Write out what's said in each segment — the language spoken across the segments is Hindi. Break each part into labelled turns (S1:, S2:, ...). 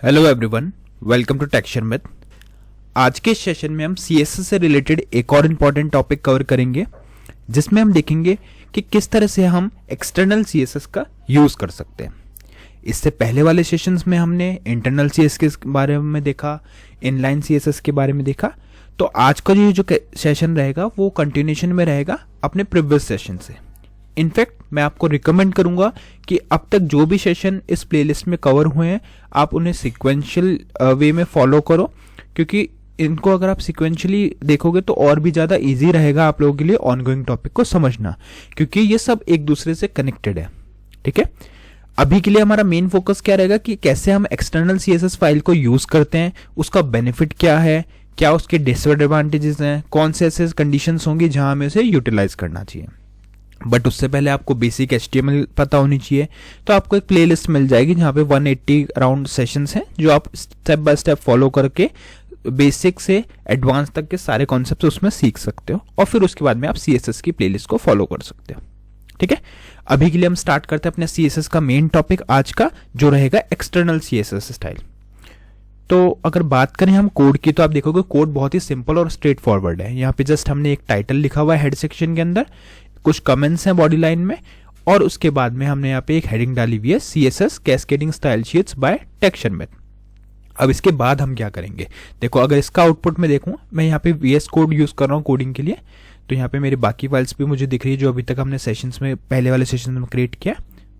S1: Hello everyone, welcome to texture myth. आज के सेशन में हम सीएसएस से रिलेटेड एक और इम्पॉर्टेंट टॉपिक कवर करेंगे, जिसमें हम देखेंगे कि किस तरह से हम एक्सटर्नल सीएसएस का यूज़ कर सकते हैं। इससे पहले वाले सेशंस में हमने इंटरनल सीएसएस के बारे में देखा, इनलाइन सीएसएस के बारे में देखा। तो आज का जो सेशन रहेगा वो कंटिन्यूशन में रहेगा अपने प्रीवियस सेशन से। इनफैक्ट मैं आपको रिकमेंड करूंगा कि अब तक जो भी सेशन इस प्लेलिस्ट में कवर हुए हैं आप उन्हें सिक्वेंशियल वे में फॉलो करो, क्योंकि इनको अगर आप सिक्वेंशियली देखोगे तो और भी ज़्यादा इजी रहेगा आप लोगों के लिए ऑनगोइंग टॉपिक को समझना, क्योंकि ये सब एक दूसरे से कनेक्टेड है। ठीक है, अभी के लिए हमारा मेन फोकस क्या रहेगा कि कैसे हम एक्सटर्नल सीएसएस फाइल को यूज़ करते हैं, उसका बेनिफिट क्या है, क्या उसके डिसएडवांटेजेस हैं, कौन से ऐसे कंडीशंस होंगी जहां हमें उसे यूटिलाइज करना चाहिए। बट उससे पहले आपको बेसिक HTML पता होनी चाहिए। तो आपको एक प्लेलिस्ट मिल जाएगी जहाँ पे 180 अराउंड सेशंस हैं, जो आप स्टेप बाय स्टेप फॉलो करके बेसिक से एडवांस तक के सारे कॉन्सेप्ट उसमें सीख सकते हो, और फिर उसके बाद में आप CSS की प्लेलिस्ट को फॉलो कर सकते हो। ठीक है, अभी के लिए हम स्टार्ट करते हैं अपने CSS का मेन टॉपिक आज का, जो रहेगा एक्सटर्नल CSS स्टाइल। तो अगर बात करें हम कोड की, तो आप देखोगे कोड बहुत ही सिंपल और स्ट्रेट फॉरवर्ड है। यहाँ पे जस्ट हमने एक टाइटल लिखा हुआ है हेड सेक्शन के अंदर, कुछ कमेंट्स हैं बॉडी लाइन में, और उसके बाद में हमने यहाँ पे एक हेडिंग डाली हुई है CSS cascading style sheets by texture myth. अब इसके बाद हम क्या करेंगे, देखो अगर इसका आउटपुट में देखूं, मैं यहाँ पे VS कोड यूज कर रहा हूँ कोडिंग के लिए, तो यहाँ पे मेरी बाकी फाइल्स भी मुझे दिख रही है जो अभी तक हमने सेशंस में पहले वाले सेशन में क्रिएट किया।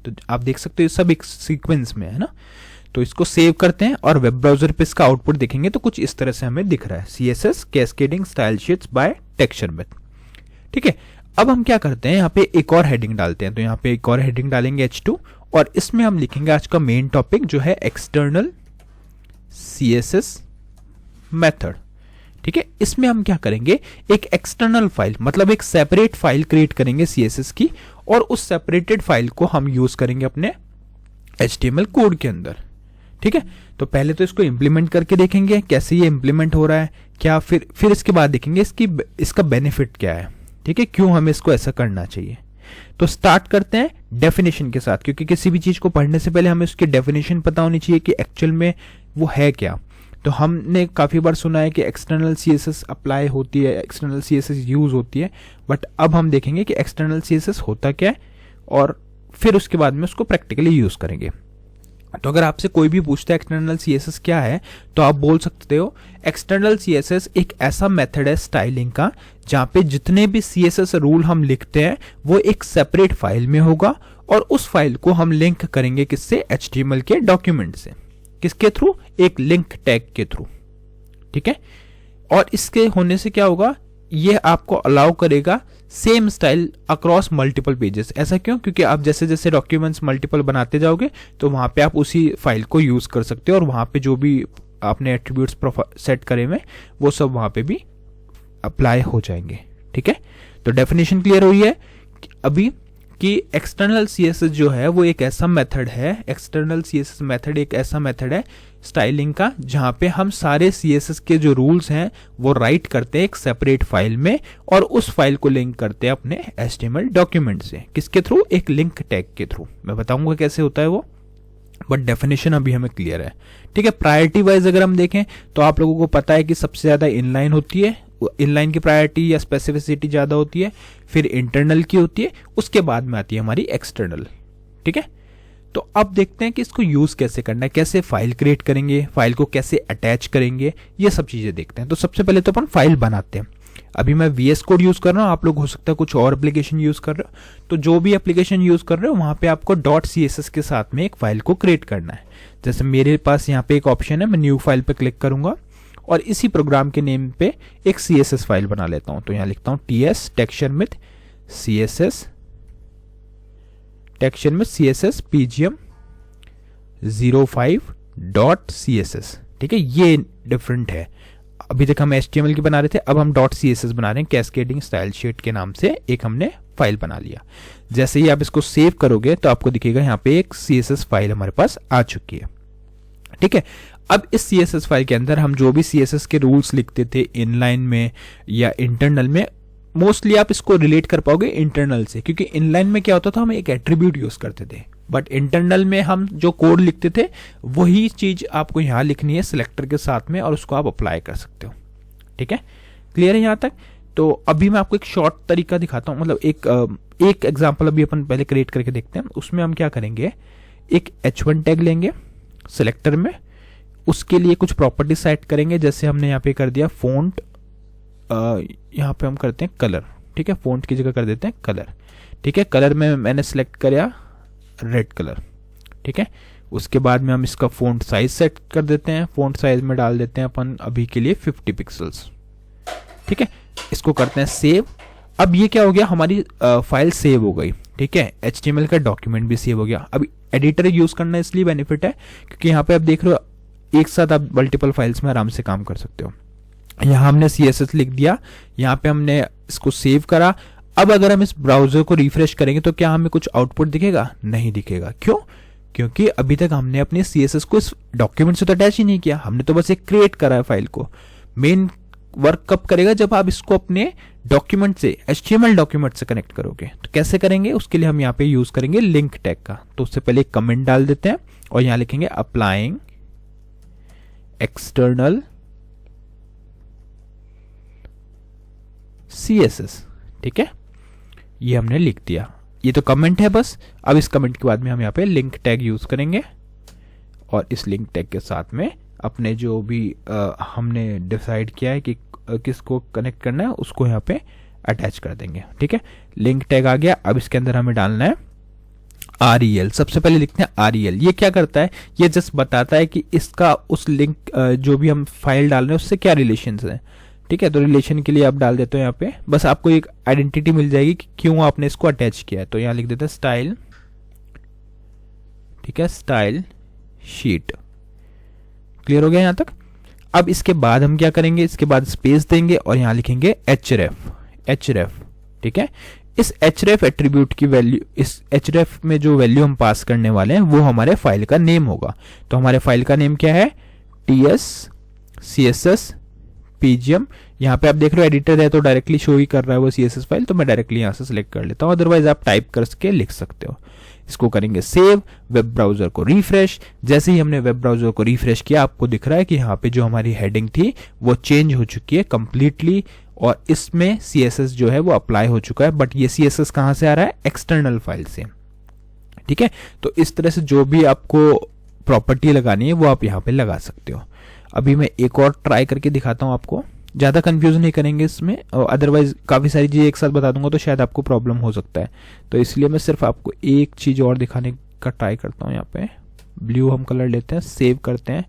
S1: तो आप देख सकते हो ये सब एक सीक्वेंस में है ना। तो इसको सेव करते हैं और वेब ब्राउजर पे इसका आउटपुट देखेंगे तो कुछ इस तरह से हमें दिख रहा है, CSS cascading style sheets by texture myth. ठीक है, अब हम क्या करते हैं, यहाँ पे एक और हेडिंग डालते हैं। तो यहाँ पे एक और हेडिंग डालेंगे H2, और इसमें हम लिखेंगे आज का मेन टॉपिक जो है एक्सटर्नल CSS मेथड। ठीक है, इसमें हम क्या करेंगे, एक एक्सटर्नल फाइल मतलब एक सेपरेट फाइल क्रिएट करेंगे CSS की, और उस सेपरेटेड फाइल को हम यूज करेंगे अपने HTML कोड के अंदर। ठीक है, तो पहले तो इसको इंप्लीमेंट करके देखेंगे कैसे ये इंप्लीमेंट हो रहा है, क्या फिर इसके बाद देखेंगे इसका बेनिफिट क्या है। ठीक है, क्यों हमें इसको ऐसा करना चाहिए। तो स्टार्ट करते हैं डेफिनेशन के साथ, क्योंकि किसी भी चीज को पढ़ने से पहले हमें उसकी डेफिनेशन पता होनी चाहिए कि एक्चुअल में वो है क्या। तो हमने काफी बार सुना है कि एक्सटर्नल CSS अप्लाई होती है, एक्सटर्नल CSS यूज होती है, बट अब हम देखेंगे कि एक्सटर्नल CSS होता क्या है, और फिर उसके बाद में उसको प्रैक्टिकली यूज करेंगे। तो अगर आपसे कोई भी पूछता है एक्सटर्नल CSS क्या है, तो आप बोल सकते हो एक्सटर्नल CSS एक ऐसा मेथड है स्टाइलिंग का जहां पे जितने भी CSS रूल हम लिखते हैं वो एक सेपरेट फाइल में होगा, और उस फाइल को हम लिंक करेंगे किससे, HTML के डॉक्यूमेंट से। किसके थ्रू, एक लिंक टैग के थ्रू। ठीक है, और इसके होने से क्या होगा, ये आपको अलाउ करेगा same style across multiple pages. ऐसा क्यों, क्योंकि आप जैसे जैसे डॉक्यूमेंट्स मल्टीपल बनाते जाओगे तो वहां पे आप उसी फाइल को यूज कर सकते हो, और वहां पे जो भी आपने एट्रीब्यूट्स सेट करे हुए वो सब वहां पे भी अप्लाई हो जाएंगे। ठीक है, तो डेफिनेशन क्लियर हुई है अभी कि एक्सटर्नल CSS जो है वो एक ऐसा मेथड है, एक्सटर्नल CSS मेथड एक ऐसा मेथड है स्टाइलिंग का जहां पे हम सारे CSS के जो रूल्स हैं वो राइट करते हैं एक सेपरेट फाइल में, और उस फाइल को लिंक करते हैं अपने HTML डॉक्यूमेंट से। किसके थ्रू, एक लिंक टैग के थ्रू। मैं बताऊंगा कैसे होता है वो, बट डेफिनेशन अभी हमें क्लियर है। ठीक है, प्रायोरिटी वाइज अगर हम देखें तो आप लोगों को पता है कि सबसे ज्यादा इनलाइन होती है, इनलाइन की प्रायोरिटी या स्पेसिफिसिटी ज्यादा होती है, फिर इंटरनल की होती है, उसके बाद में आती है हमारी एक्सटर्नल। ठीक है, तो अब देखते हैं कि इसको यूज कैसे करना है, कैसे फाइल क्रिएट करेंगे, फाइल को कैसे अटैच करेंगे, ये सब चीजें देखते हैं। तो सबसे पहले तो अपन फाइल बनाते हैं। अभी मैं VS कोड यूज कर रहा हूं, आप लोग हो सकता है कुछ और एप्लीकेशन यूज कर रहे हो, तो जो भी एप्लीकेशन यूज कर रहे हो वहां पे आपको .css के साथ में एक फाइल को क्रिएट करना है। जैसे मेरे पास यहाँ पे एक ऑप्शन है, मैं न्यू फाइल पे क्लिक करूंगा और इसी प्रोग्राम के नेम पे एक CSS फाइल बना लेता हूं। तो यहां लिखता हूं TS texture myth CSS texture myth CSS PGM 05.css। ठीक है, ये डिफरेंट है। अभी तक हम HTML की बना रहे थे, अब हम .css बना रहे हैं, कैस्केडिंग स्टाइल शीट के नाम से एक हमने फाइल बना लिया। जैसे ही आप इसको सेव करोगे तो आपको दिखेगा यहाँ पे एक CSS फाइल हमारे पास आ चुकी है। ठीक है, अब इस CSS फाइल के अंदर हम जो भी CSS के रूल्स लिखते थे इनलाइन में या इंटरनल में, मोस्टली आप इसको रिलेट कर पाओगे इंटरनल से, क्योंकि इनलाइन में क्या होता था, हम एक एट्रीब्यूट यूज करते थे। बट इंटरनल में हम जो कोड लिखते थे वही चीज आपको यहाँ लिखनी है सिलेक्टर के साथ में, और उसको आप अप्लाई कर सकते हो। ठीक है, क्लियर है यहाँ तक? तो अभी मैं आपको एक शॉर्ट तरीका दिखाता हूँ, मतलब एक एग्जांपल अभी अपन पहले क्रिएट करके देखते हैं। उसमें हम क्या करेंगे, एक h1 टैग लेंगे सिलेक्टर में, उसके लिए कुछ प्रॉपर्टी सेट करेंगे, जैसे हमने यहाँ पे कर दिया फॉन्ट, यहाँ पे हम करते हैं कलर। ठीक है, फॉन्ट की जगह कर देते हैं कलर। ठीक है, कलर में मैंने सेलेक्ट किया रेड कलर। ठीक है, उसके बाद में हम इसका फॉन्ट साइज सेट कर देते हैं। फॉन्ट साइज में डाल देते हैं अपन अभी के लिए 50 पिक्सल्स। ठीक है, इसको करते हैं सेव। अब ये क्या हो गया, हमारी फाइल सेव हो गई। ठीक है, HTML का डॉक्यूमेंट भी सेव हो गया। अब एडिटर यूज करना इसलिए बेनिफिट है क्योंकि यहाँ पे आप देख रहे हो एक साथ आप मल्टीपल फाइल्स में आराम से काम कर सकते हो। यहाँ हमने CSS लिख दिया, यहाँ पे हमने इसको सेव करा। अब अगर हम इस ब्राउजर को रिफ्रेश करेंगे तो क्या हमें कुछ आउटपुट दिखेगा? नहीं दिखेगा। क्यों? क्योंकि अभी तक हमने अपने CSS को इस डॉक्यूमेंट से तो अटैच ही नहीं किया, हमने तो बस एक क्रिएट करा है फाइल को। मेन वर्क कब करेगा? जब आप इसको अपने डॉक्यूमेंट से, HTML डॉक्यूमेंट से कनेक्ट करोगे। तो कैसे करेंगे? उसके लिए हम यहाँ पे यूज करेंगे लिंक टैग का। तो उससे पहले एक कमेंट डाल देते हैं और यहाँ लिखेंगे अप्लाइंग एक्सटर्नल CSS। ठीक है, ये हमने लिख दिया, ये तो कमेंट है बस। अब इस कमेंट के बाद में हम यहाँ पे लिंक टैग यूज करेंगे और इस लिंक टैग के साथ में अपने जो भी हमने डिसाइड किया है कि किसको कनेक्ट करना है उसको यहाँ पे अटैच कर देंगे। ठीक है, लिंक टैग आ गया। अब इसके अंदर हमें डालना है REL। सबसे पहले लिखते हैं REL। ये क्या करता है? ये जस्ट बताता है कि इसका उस लिंक जो भी हम फाइल डाल रहे हैं उससे क्या रिलेशन है। ठीक है, तो रिलेशन के लिए आप डाल देते हो यहाँ पे, बस आपको एक आइडेंटिटी मिल जाएगी कि क्यों आपने इसको अटैच किया है। तो यहाँ लिख देते हैं स्टाइल। ठीक है, स्टाइल शीट। क्लियर हो गया यहाँ तक? अब इसके बाद हम क्या करेंगे, इसके बाद स्पेस देंगे और यहाँ लिखेंगे href। ठीक है, इस href एट्रीब्यूट की वैल्यू, इस href में जो वैल्यू हम पास करने वाले हैं वो हमारे फाइल का नेम होगा। तो हमारे फाइल का नेम क्या है? TS CSS PGM। यहाँ पे आप देख रहे हो एडिटर है तो डायरेक्टली शो ही कर रहा है वो CSS फाइल, तो मैं डायरेक्टली यहाँ से सिलेक्ट कर लेता हूँ, अदरवाइज आप टाइप करके लिख सकते हो। इसको करेंगे सेव, वेब ब्राउजर को रिफ्रेश। जैसे ही हमने वेब ब्राउजर को रिफ्रेश किया आपको दिख रहा है कि यहाँ पे जो हमारी हेडिंग थी वो चेंज हो चुकी है कंप्लीटली, और इसमें CSS जो है वो अप्लाई हो चुका है। बट ये CSS कहाँ से आ रहा है? एक्सटर्नल फाइल से। ठीक है, तो इस तरह से जो भी आपको प्रॉपर्टी लगानी है वो आप यहाँ पे लगा सकते हो। अभी मैं एक और ट्राई करके दिखाता हूँ आपको, ज़्यादा कंफ्यूज नहीं करेंगे इसमें, और अदरवाइज काफ़ी सारी चीज़ें एक साथ बता दूंगा तो शायद आपको प्रॉब्लम हो सकता है। तो इसलिए मैं सिर्फ आपको एक चीज़ और दिखाने का ट्राई करता हूँ। यहाँ पे ब्लू हम कलर लेते हैं, सेव करते हैं।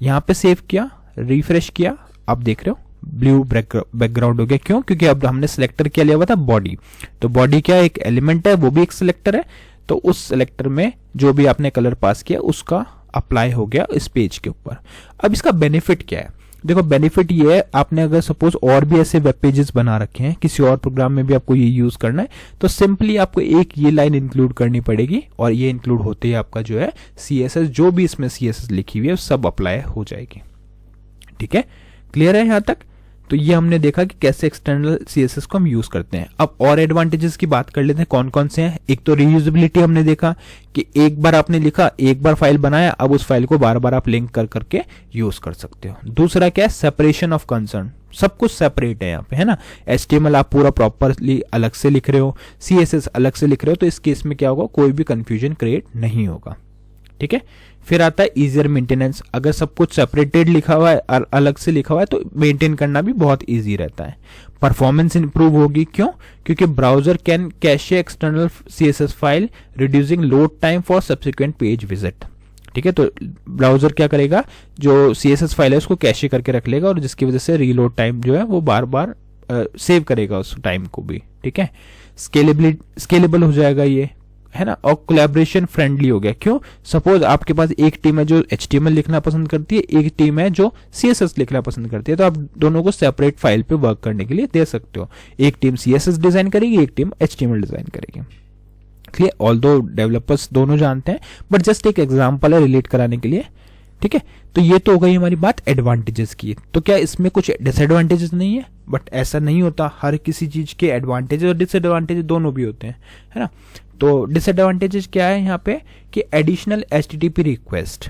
S1: यहाँ पे सेव किया, रिफ्रेश किया, आप देख रहे हो ब्लू बैकग्राउंड हो गया। क्यों? क्योंकि अब हमने सिलेक्टर क्या लिया हुआ था? बॉडी। तो बॉडी क्या एक एलिमेंट है, वो भी एक सिलेक्टर है। तो उस सिलेक्टर में जो भी आपने कलर पास किया उसका अप्लाई हो गया इस पेज के ऊपर। अब इसका बेनिफिट क्या है? देखो बेनिफिट ये है, आपने अगर सपोज और भी ऐसे वेब पेजेस बना रखे हैं, किसी और प्रोग्राम में भी आपको ये यूज करना है, तो सिंपली आपको एक ये लाइन इंक्लूड करनी पड़ेगी, और ये इंक्लूड होते ही आपका जो है CSS, जो भी इसमें CSS लिखी हुई है सब अप्लाई हो जाएगी। ठीक है, क्लियर है यहाँ तक? तो ये हमने देखा कि कैसे एक्सटर्नल CSS को हम यूज करते हैं। अब और एडवांटेजेस की बात कर लेते हैं, कौन कौन से हैं। एक तो रीयूजेबिलिटी, हमने देखा कि एक बार आपने लिखा, एक बार फाइल बनाया, अब उस फाइल को बार बार आप लिंक कर करके यूज कर सकते हो। दूसरा क्या है? सेपरेशन ऑफ कंसर्न, सब कुछ सेपरेट है यहाँ पे, है ना। HTML आप पूरा प्रॉपरली अलग से लिख रहे हो, CSS अलग से लिख रहे हो, तो इस केस में क्या होगा, कोई भी कंफ्यूजन क्रिएट नहीं होगा। ठीक है, फिर आता है इजियर मेंटेनेंस। अगर सब कुछ सेपरेटेड लिखा हुआ है और अलग से लिखा हुआ है तो मेंटेन करना भी बहुत इजी रहता है। परफॉर्मेंस इंप्रूव होगी, क्यों? क्योंकि browser can cache external CSS file, reducing load time for subsequent page visit. ठीक है, तो ब्राउजर क्या करेगा, जो CSS फाइल है उसको कैशे करके रख लेगा, और जिसकी वजह से रीलोड टाइम जो है वो बार बार सेव करेगा उस टाइम को भी। ठीक है, स्केलेबल हो जाएगा ये, है ना, और कोलैबोरेशन फ्रेंडली हो गया। क्यों? सपोज आपके पास एक टीम है जो HTML लिखना पसंद करती है, एक टीम है जो CSS लिखना पसंद करती है, तो आप दोनों को सेपरेट फाइल पे वर्क करने के लिए दे सकते हो। एक टीम CSS डिजाइन करेगी, एक टीम HTML डिजाइन करेगी। क्लियर? ऑल्दो डेवलपर्स दोनों जानते हैं, बट जस्ट एक एग्जांपल है रिलेट कराने के लिए। ठीक है, तो ये तो हो गई हमारी बात एडवांटेजेस की। तो क्या इसमें कुछ डिसएडवांटेजेस नहीं है? बट ऐसा नहीं होता, हर किसी चीज के एडवांटेजेस और डिसएडवांटेजेस दोनों भी होते हैं, है ना। तो डिसएडवांटेजेस क्या है यहाँ पे कि एडिशनल HTTP रिक्वेस्ट,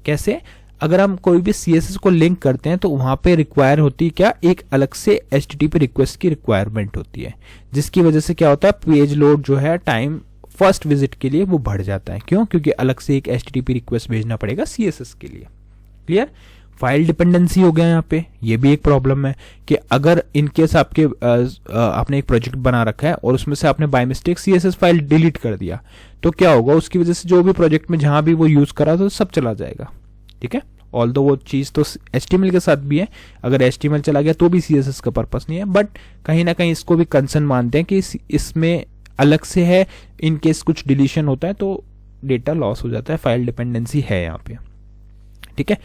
S1: कैसे, अगर हम कोई भी CSS को लिंक करते हैं तो वहां पे रिक्वायर होती है क्या, एक अलग से HTTP रिक्वेस्ट की रिक्वायरमेंट होती है, जिसकी वजह से क्या होता है, पेज लोड जो है टाइम फर्स्ट विजिट के लिए वो बढ़ जाता है। क्यों? क्योंकि अलग से एक HTTP रिक्वेस्ट भेजना पड़ेगा CSS के लिए। क्लियर? फाइल डिपेंडेंसी हो गया यहाँ पे, ये भी एक प्रॉब्लम है कि अगर इनकेस आपके आपने एक प्रोजेक्ट बना रखा है और उसमें से आपने by mistake CSS file delete कर दिया तो क्या होगा, उसकी वजह से जो भी प्रोजेक्ट में जहां भी वो यूज करा तो सब चला जाएगा। ठीक है, ऑल्दो वो चीज तो HTML के साथ भी है, अगर HTML चला गया तो भी CSS का पर्पस नहीं है, बट कहीं ना कहीं इसको भी कंसर्न मानते हैं कि इसमें अलग से है, इनकेस कुछ डिलीशन होता है तो डेटा लॉस हो जाता है, फाइल डिपेंडेंसी है यहाँ पे। ठीक है,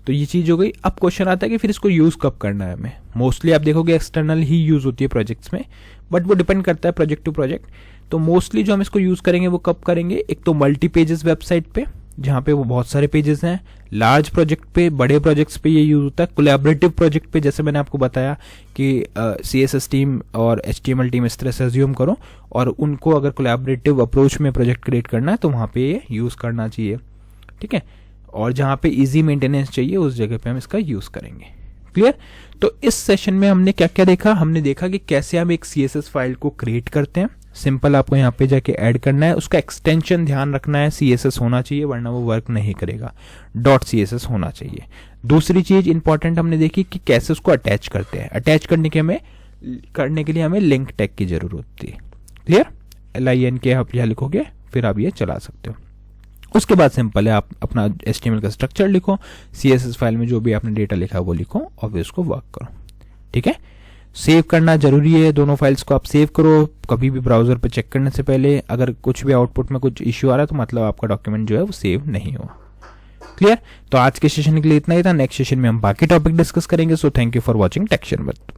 S1: तो ये चीज हो गई। अब क्वेश्चन आता है कि फिर इसको यूज कब करना है हमें। मोस्टली आप देखोगे एक्सटर्नल ही यूज होती है प्रोजेक्ट्स में, बट वो डिपेंड करता है प्रोजेक्ट टू प्रोजेक्ट। तो मोस्टली जो हम इसको यूज करेंगे वो कब करेंगे, एक तो मल्टी पेजेस वेबसाइट पे जहाँ पे वो बहुत सारे पेजेस हैं, लार्ज प्रोजेक्ट पे, बड़े प्रोजेक्ट्स पे ये यूज होता है, कोलैबोरेटिव प्रोजेक्ट पे जैसे मैंने आपको बताया कि CSS टीम और HTML टीम इस तरह से अज्यूम करो और उनको अगर कोलैबोरेटिव अप्रोच में प्रोजेक्ट क्रिएट करना है तो वहाँ पे ये यूज करना चाहिए। ठीक है, और जहाँ पे इजी मेंटेनेंस चाहिए उस जगह पे हम इसका यूज करेंगे। क्लियर? तो इस सेशन में हमने क्या क्या देखा, हमने देखा कि कैसे हम एक CSS फाइल को क्रिएट करते हैं। सिंपल आपको यहाँ पे जाके ऐड करना है, उसका एक्सटेंशन ध्यान रखना है CSS होना चाहिए वरना वो वर्क नहीं करेगा, .css होना चाहिए। दूसरी चीज इंपॉर्टेंट हमने देखी कि कैसे उसको अटैच करते हैं। अटैच करने के लिए हमें लिंक टैग की जरूरत होती है। क्लियर? LINK आप यहाँ लिखोगे फिर आप ये चला सकते हो। उसके बाद सिंपल है, आप अपना HTML का स्ट्रक्चर लिखो, CSS फाइल में जो भी आपने डेटा लिखा है वो लिखो और फिर उसको वर्क करो। ठीक है, सेव करना जरूरी है, दोनों फाइल्स को आप सेव करो कभी भी ब्राउजर पे चेक करने से पहले। अगर कुछ भी आउटपुट में कुछ इश्यू आ रहा है तो मतलब आपका डॉक्यूमेंट जो है वो सेव नहीं हुआ। क्लियर? तो आज के सेशन के लिए इतना ही था, नेक्स्ट सेशन में हम बाकी टॉपिक डिस्कस करेंगे। So thank you for watching टेक्शन विद।